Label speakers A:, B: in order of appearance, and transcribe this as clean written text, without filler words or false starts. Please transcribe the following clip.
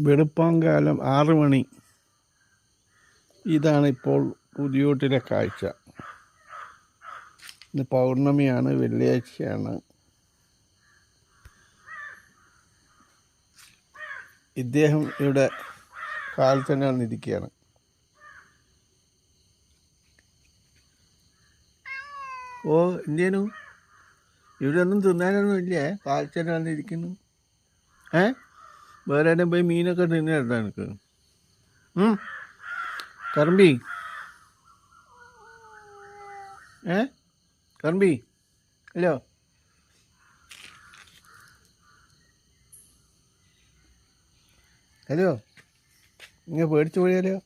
A: വെളുപ്പാങ്കാലം 6 മണി. ഇതാണിപ്പോൾ പുതിയോട്ടിലെ കാഴ്ച. ഇന്ന് പൗർണമിയാണ്, വെള്ളിയാഴ്ചയാണ്. ഇദ്ദേഹം ഇവിടെ കാലിൽ തന്നെ വന്നിരിക്കുകയാണ്. ഓ, എന്തേനു ഇവിടെ ഒന്നും തിന്നാനൊന്നും ഇല്ലേ? കാലിൽ തന്നെ വന്നിരിക്കുന്നു. വേറെ എവിടെ പോയി മീനൊക്കെ തിന്നിരുന്നോ എനിക്ക്? കറമ്പി കറമ്പി ഹലോ, ഹലോ, ഇങ്ങനെ പേടിച്ചു പോയാലോ?